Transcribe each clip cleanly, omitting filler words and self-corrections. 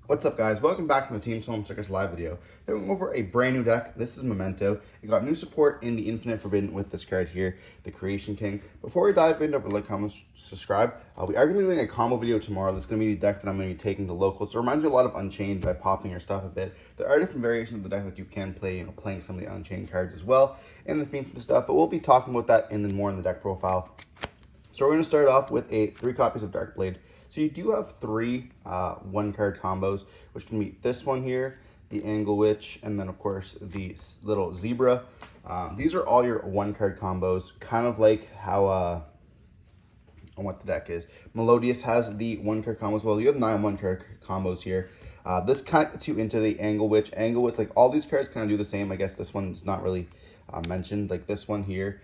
What's up, guys? Welcome back to the Team Solemn Circus live video. Going over a brand new deck. This is Memento. It got new support in the Infinite Forbidden with this card here, the Creation King. Before we dive in, like, comment, subscribe. We are going to be doing a combo video tomorrow. This is going to be the deck that I'm going to be taking to locals. It reminds me a lot of Unchained by popping your stuff a bit. There are different variations of the deck that you can play, playing some of the Unchained cards as well, and the Fiendsmith stuff, but we'll be talking about that and then more in the deck profile. So we're going to start off with 3 copies of Darkblade. So you do have 3 one-card combos, which can be this one here, the Angle Witch, and then, of course, the little Zebra. These are all your one-card combos, kind of like how, on what the deck is. Melodious has the one-card combos. Well, you have 9 one-card combos here. This kind of gets you into the Angle Witch. Angle Witch, like, all these cards kind of do the same. I guess this one's not really mentioned. Like, this one here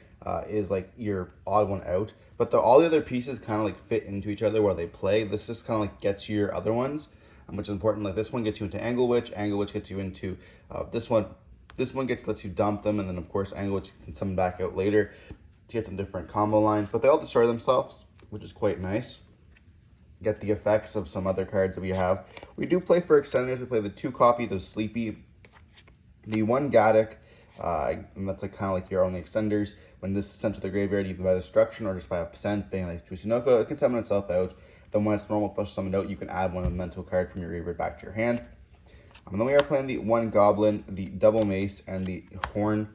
is, like, your odd one out. But all the other pieces kind of like fit into each other while they play. This just kind of like gets you your other ones, which is important. Like this one gets you into Angle Witch gets you into this one. This one lets you dump them, and then of course Angle Witch can summon back out later to get some different combo lines. But they all destroy themselves, which is quite nice. Get the effects of some other cards that we have. We do play for extenders. We play the 2 copies of Sleepy, the 1 Gaddock, and that's like kind of like your only extenders. When this is sent to the graveyard, either by destruction or just by a percent, being like Tsuchinoko, it can summon itself out. Then when it's normal flush summoned out, you can add 1 Memento card from your graveyard back to your hand. And then we are playing the 1 Goblin, the Double Mace, and the Horn.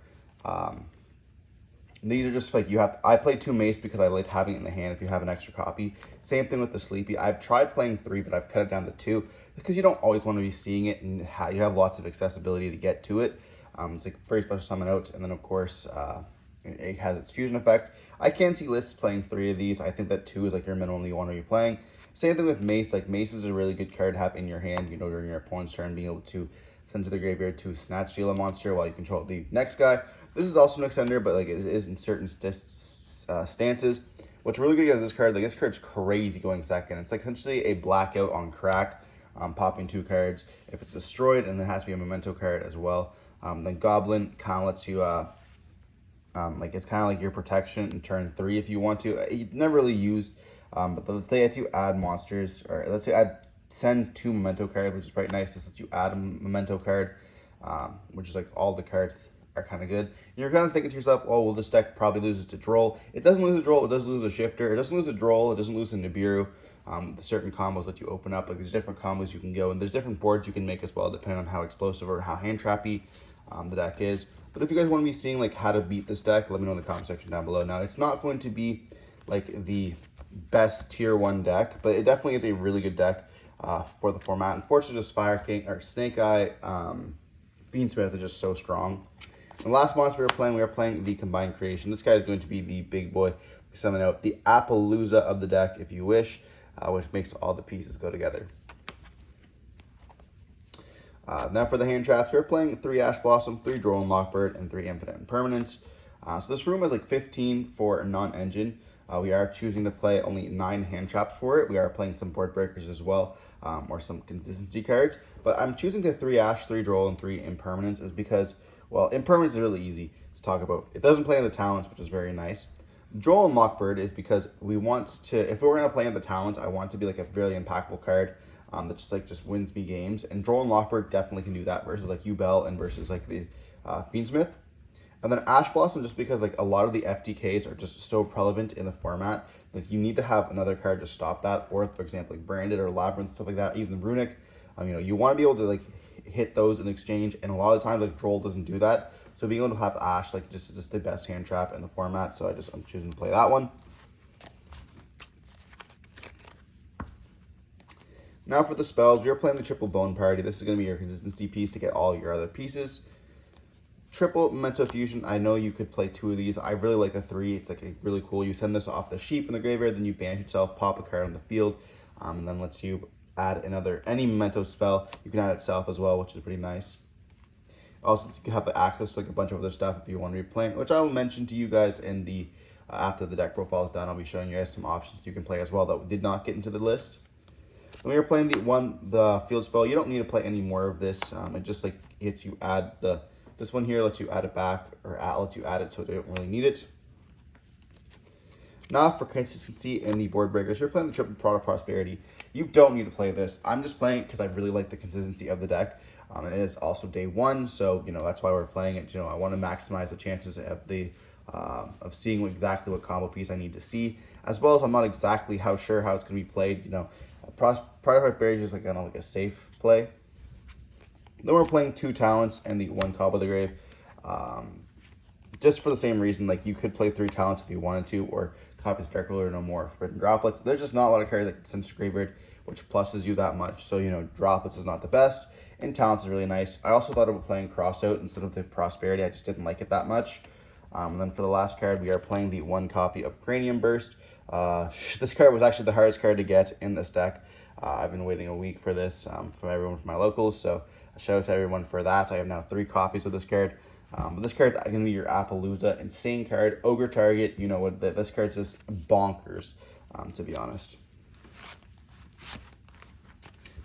These are just like I play 2 Mace because I like having it in the hand if you have an extra copy. Same thing with the Sleepy. I've tried playing 3, but I've cut it down to 2 because you don't always want to be seeing it, and you have lots of accessibility to get to it. It's like very special summon out, and then of course it has its fusion effect. I can see lists playing 3 of these. I think that 2 is like your minimum you want to be playing. Same thing with Mace. Like Mace is a really good card to have in your hand, during your opponent's turn, being able to send to the graveyard to snatch steal a monster while you control the next guy. This is also an extender, but like it is in certain stances. What's really good about this card, like this card's crazy going second. It's like essentially a blackout on crack, popping 2 cards. If it's destroyed, and it has to be a Memento card as well. Then Goblin kind of lets you like it's kind of like your protection in turn 3 if you want to. It's never really used, but let's say lets you add monsters, or let's say sends 2 Memento cards, which is quite nice. This lets you add a Memento card, which is like all the cards are kind of good. And you're kind of thinking to yourself, oh, well, this deck probably loses to Droll. It doesn't lose a Droll, it does lose a Shifter, it doesn't lose a Droll, it doesn't lose a Nibiru. The certain combos that you open up, like there's different combos you can go, and there's different boards you can make as well, depending on how explosive or how hand trappy the deck is. But if you guys want to be seeing like how to beat this deck, let me know in the comment section down below. Now, it's not going to be like the best tier 1 deck, but it definitely is a really good deck for the format. Unfortunately, just Fire King or Snake Eye Fiendsmith is just so strong. The last monster we are playing the Combined Creation. This guy is going to be the big boy. We summon out the Appaloosa of the deck, if you wish, which makes all the pieces go together. Now for the hand traps, we're playing 3 Ash Blossom, 3 Droll and Lockbird, and 3 Infinite Impermanence. So this room is like 15 for non-engine. We are choosing to play only 9 hand traps for it. We are playing some board breakers as well, or some consistency cards. But I'm choosing to 3 Ash, 3 Droll, and 3 Impermanence is because, well, Impermanence is really easy to talk about. It doesn't play in the talents, which is very nice. Droll and Lockbird is because we want to, if we're going to play in the talents, I want it to be like a really impactful card. That just wins me games, and Droll and Lockbird definitely can do that versus like Ubel and versus like the Fiendsmith. And then Ash Blossom, just because like a lot of the FTKs are just so prevalent in the format that you need to have another card to stop that, or for example like Branded or Labyrinth, stuff like that, even Runic. You want to be able to like hit those in exchange, and a lot of times like Droll doesn't do that. So being able to have Ash like just the best hand trap in the format. So I'm choosing to play that one. Now for the spells, we are playing the Triple Bone Party. This is going to be your consistency piece to get all your other pieces. Triple Memento Fusion. I know you could play 2 of these. I really like the 3. It's like really cool. You send this off the sheep in the graveyard, then you banish yourself, pop a card on the field, and then lets you add any Memento spell. You can add itself as well, which is pretty nice. Also, you have access to like a bunch of other stuff if you want to be playing, which I will mention to you guys in the after the deck profile is done. I'll be showing you guys some options you can play as well that did not get into the list. When you're playing the field spell, you don't need to play any more of this. It just like lets you add this one here, lets you add it back, or lets you add it so you don't really need it. Now for consistency in the board breakers, you're playing the Triple Product Prosperity. You don't need to play this. I'm just playing it because I really like the consistency of the deck. And it is also day one, so that's why we're playing it. I want to maximize the chances of of seeing exactly what combo piece I need to see, as well as I'm not exactly sure how it's going to be played. Prototype Berry is just like like a safe play. Then we're playing 2 talents and the 1 Cobble of the Grave. Just for the same reason, like you could play 3 talents if you wanted to, or copies Dark Ruler or no more Forbidden Droplets. There's just not a lot of cards that send to Graveyard, which pluses you that much. So, Droplets is not the best, and talents is really nice. I also thought about playing Crossout instead of the Prosperity. I just didn't like it that much. And then for the last card, we are playing the 1 copy of Cranium Burst. This card was actually the hardest card to get in this deck. I've been waiting a week for this from everyone from my locals, so shout out to everyone for that. I have now 3 copies of this card. But this card's going to be your Appaloosa. Insane card. Ogre target. You know what? This card's just bonkers, to be honest.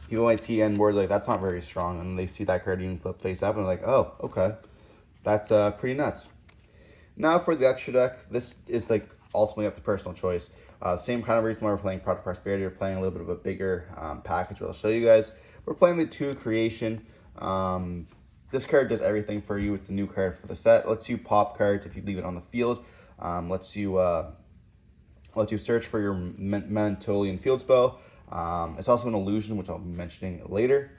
People might see N board like, that's not very strong. And they see that card even flip face up and they're like, oh, okay. That's pretty nuts. Now for the extra deck, this is like ultimately up to personal choice. Same kind of reason why we're playing Product Prosperity. We're playing a little bit of a bigger package, what I'll show you guys. We're playing the 2 Creation. This card does everything for you. It's a new card for the set. Lets you pop cards if you leave it on the field. Lets you search for your Mentolian field spell. It's also an illusion, which I'll be mentioning later.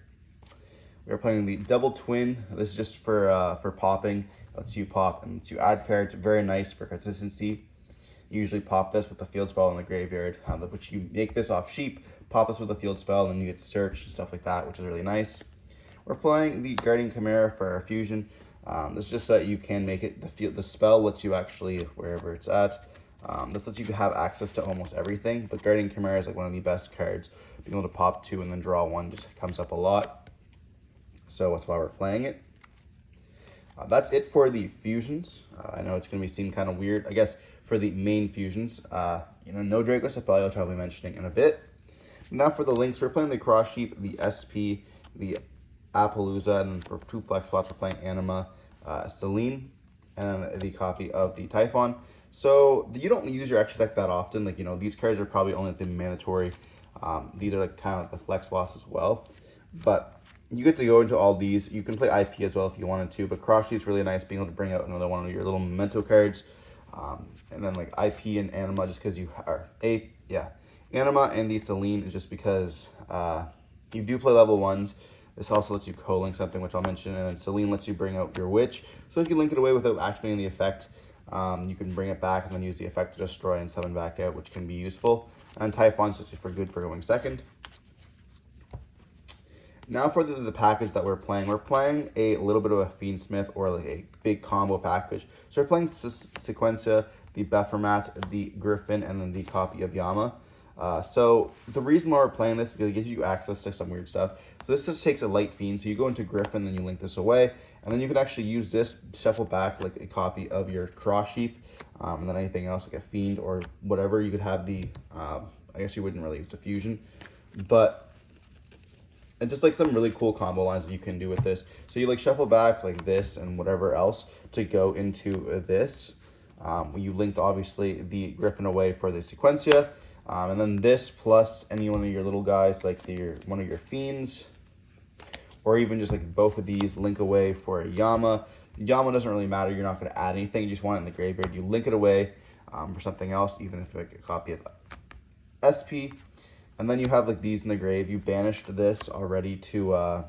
We're playing the Double Twin. This is just for popping. Lets you pop and lets you add cards. Very nice for consistency. You usually pop this with the field spell in the graveyard, which you make this off sheep, pop this with a field spell, and then you get search and stuff like that, which is really nice. We're playing the Guardian Chimera for our fusion. This is just so that you can make it, the spell lets you actually, wherever it's at, this lets you have access to almost everything, but Guardian Chimera is like one of the best cards. Being able to pop 2 and then draw 1 just comes up a lot. So that's why we're playing it. That's it for the fusions. I know it's going to be seen kind of weird. I guess for the main fusions, no Draco Sepelio, which I'll be mentioning in a bit. Now for the links, we're playing the Cross Sheep, the SP, the Appaloosa, and then for 2 flex spots, we're playing Anima, Celine, and then the copy of the Typhon. So you don't use your extra deck that often. Like, these cards are probably only the mandatory. These are like kind of like the flex spots as well. But you get to go into all these. You can play IP as well if you wanted to, but Cross Sheep's really nice, being able to bring out another one of your little Memento cards. And then like IP and Anima, just because you are Anima and the Celine is just because you do play level 1s. This also lets you co-link something, which I'll mention, and then Celine lets you bring out your Witch. So if you link it away without activating the effect, you can bring it back and then use the effect to destroy and summon back out, which can be useful. And Typhon's just for going second. Now for the package that we're playing a little bit of a Fiendsmith or like a big combo package. So we're playing Sequencia, the Bephermat, the Griffin, and then the copy of Yama. So the reason why we're playing this is because it gives you access to some weird stuff. So this just takes a light fiend. So you go into Griffin, then you link this away, and then you can actually use this, shuffle back like a copy of your Cross Sheep, and then anything else like a fiend or whatever. You could have the, I guess you wouldn't really use the fusion, but and just like some really cool combo lines that you can do with this. So you like shuffle back like this and whatever else to go into this. You linked obviously the Griffin away for the Sequencia. And then this plus any one of your little guys, like one of your fiends, or even just like both of these, link away for a Yama. Yama doesn't really matter. You're not going to add anything. You just want it in the graveyard. You link it away for something else, even if like a copy of SP. And then you have like these in the grave. You banished this already to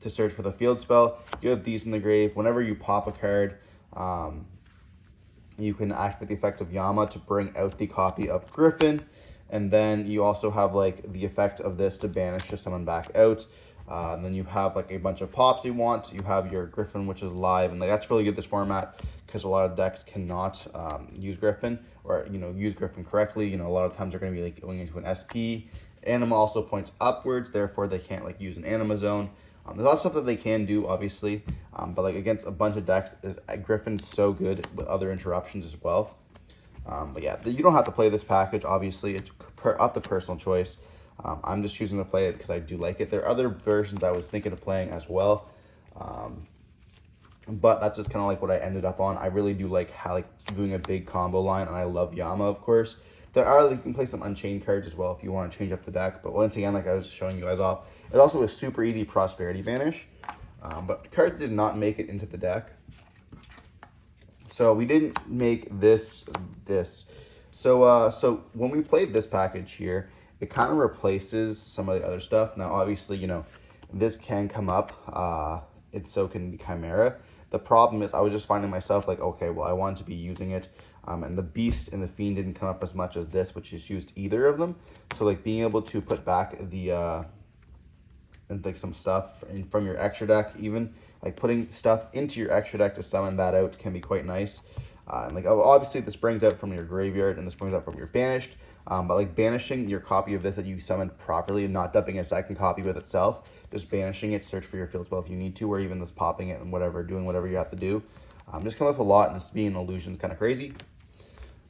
search for the field spell. You have these in the grave. Whenever you pop a card, you can activate the effect of Yama to bring out the copy of Griffin. And then you also have like the effect of this to banish to summon back out. And then you have like a bunch of pops you want. You have your Griffin, which is live. And like that's really good this format because a lot of decks cannot use Griffin or, use Griffin correctly. A lot of times they're going to be like going into an SP. Anima also points upwards. Therefore, they can't like use an Anima zone. There's a lot of stuff that they can do, obviously, but like against a bunch of decks, Griffin's so good with other interruptions as well. But yeah, you don't have to play this package, obviously. It's up to personal choice. I'm just choosing to play it because I do like it. There are other versions I was thinking of playing as well, but that's just kind of like what I ended up on. I really do like doing a big combo line, and I love Yama, of course. There are, you can play some Unchained cards as well if you want to change up the deck. But once again, like I was showing you guys off, it's also a super easy Prosperity Banish. But the cards did not make it into the deck. So we didn't make this. So when we played this package here, it kind of replaces some of the other stuff. Now, obviously, you know, this can come up. So can the Chimera. The problem is I was just finding myself like, okay, well, I wanted to be using it. And the Beast and the Fiend didn't come up as much as this, which is used either of them. So like being able to put back the, and like some stuff from your extra deck, even like putting stuff into your extra deck to summon that out can be quite nice. And like obviously this brings out from your graveyard and this brings out from your banished. But like banishing your copy of this that you summoned properly and not dumping a second copy with itself, just banishing it, search for your field spell if you need to, or even just popping it and whatever, doing whatever you have to do. Just come up a lot, and this being an illusion is kind of crazy.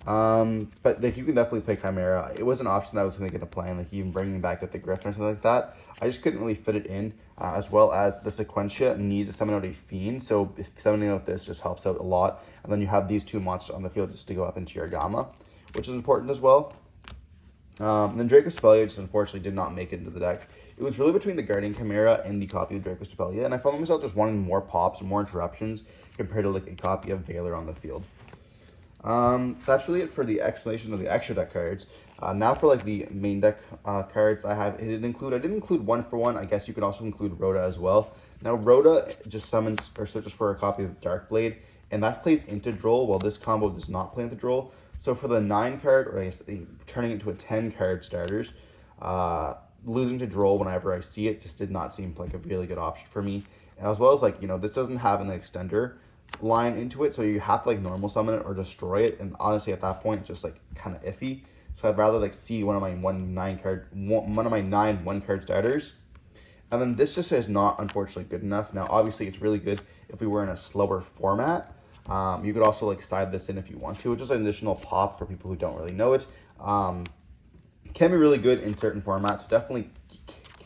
But like you can definitely play Chimera. It was an option that I was thinking of playing, like even bringing back with the Griffin or something like that. I just couldn't really fit it in, as well as the Sequentia needs to summon out a Fiend, so if summoning out this just helps out a lot. And then you have these two monsters on the field just to go up into your Gamma, which is important as well. Then Draco Spelia just unfortunately did not make it into the deck. It was really between the Guardian Chimera and the copy of Draco Spelia, and I found myself just wanting more pops and more interruptions compared to like a copy of Valor on the field. That's really it for the explanation of the extra deck cards. Now for like the main deck cards I didn't include 1-for-1. I guess you could also include Rhoda as well. Now Rhoda just summons or searches for a copy of Darkblade, and that plays into Droll, while this combo does not play into Droll. So for the 9 card, or I guess turning it into a 10 card starters, losing to Droll whenever I see it just did not seem like a really good option for me. As well as like, you know, this doesn't have an extender line into it, so you have to like normal summon it or destroy it, and honestly at that point it's just like kind of iffy. So I'd rather like see one of my 9 1-card starters. And then this just is not unfortunately good enough. Now obviously it's really good if we were in a slower format. You could also like side this in if you want to. It's just an additional pop for people who don't really know it. Can be really good in certain formats. So definitely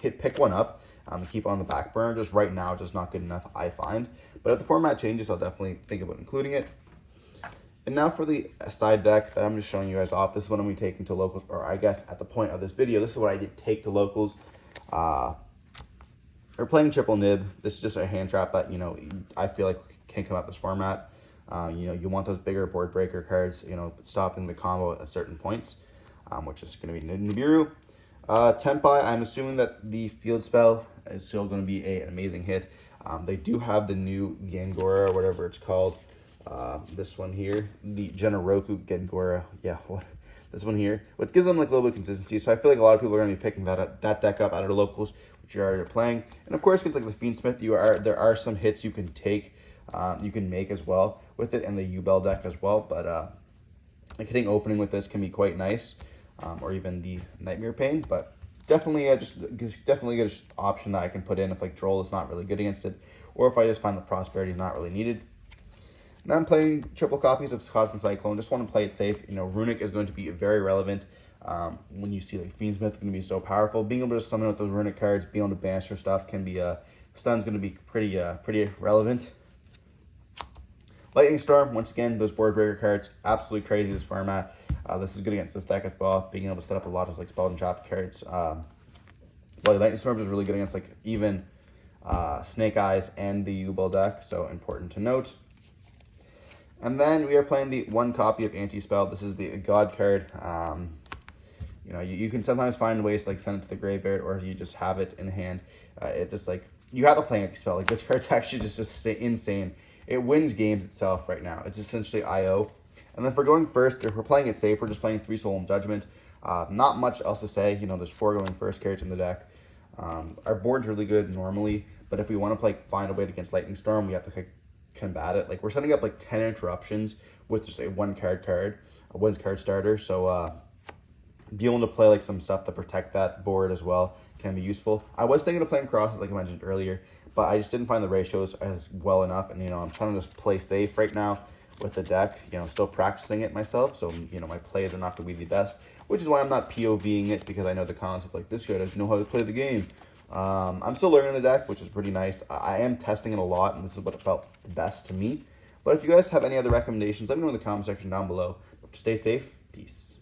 pick one up and keep it on the back burner. Just right now, just not good enough, I find. But if the format changes, I'll definitely think about including it. And now for the side deck that I'm just showing you guys off. This is what I'm going to be taking to locals, or I guess at the point of this video, this is what I did take to locals. We're playing Triple Nib. This is just a hand trap that, you know, I feel like can come out this format. You know, you want those bigger board breaker cards, you know, stopping the combo at certain points, which is going to be Nibiru. Tempai, I'm assuming that the field spell is still going to be an amazing hit. They do have the new Gangora, or whatever it's called. This one here, the Genoroku Gangora. Yeah, what? This one here, what gives them like a little bit of consistency. So I feel like a lot of people are going to be picking that deck up out of the locals, which you're already playing. And of course, against like the Fiendsmith, there are some hits you can take, you can make as well with it, and the U-Bell deck as well. But like hitting opening with this can be quite nice, or even the Nightmare Pain. But definitely, definitely a good option that I can put in if like Droll is not really good against it, or if I just find the Prosperity is not really needed. Now I'm playing triple copies of Cosmic Cyclone. Just want to play it safe. You know, Runic is going to be very relevant. When you see like Fiendsmith, going to be so powerful. Being able to summon with those Runic cards, being able to banish your stuff can be stun's going to be pretty relevant. Lightning Storm, once again, those board breaker cards, absolutely crazy this format. This is good against this deck as well. Being able to set up a lot of like spell and trap cards. But Lightning Storm is really good against like even Snake Eyes and the U-Bell deck, so important to note. And then we are playing the 1 copy of Anti-Spell. This is the God card. You know, you can sometimes find ways to like send it to the graveyard, or you just have it in hand. It just like, you have to play Anti-Spell. Like this card's actually just insane. It wins games itself right now. It's essentially IO. And then for going first, if we're playing it safe, we're just playing 3 Solemn Judgment. Not much else to say. You know, there's 4 going first cards in the deck. Our board's really good normally, but if we want to play find a way against Lightning Storm, we have to combat it. Like we're setting up like 10 interruptions with just a 1-card starter. So be able to play like some stuff to protect that board as well can be useful. I was thinking of playing crosses like I mentioned earlier, but I just didn't find the ratios as well enough. And, you know, I'm trying to just play safe right now with the deck, you know, still practicing it myself. So, you know, my plays are not going to be the best, which is why I'm not POVing it, because I know the concept like this guy doesn't know how to play the game. I'm still learning the deck, which is pretty nice. I am testing it a lot, and this is what it felt best to me. But if you guys have any other recommendations, let me know in the comment section down below. Stay safe. Peace.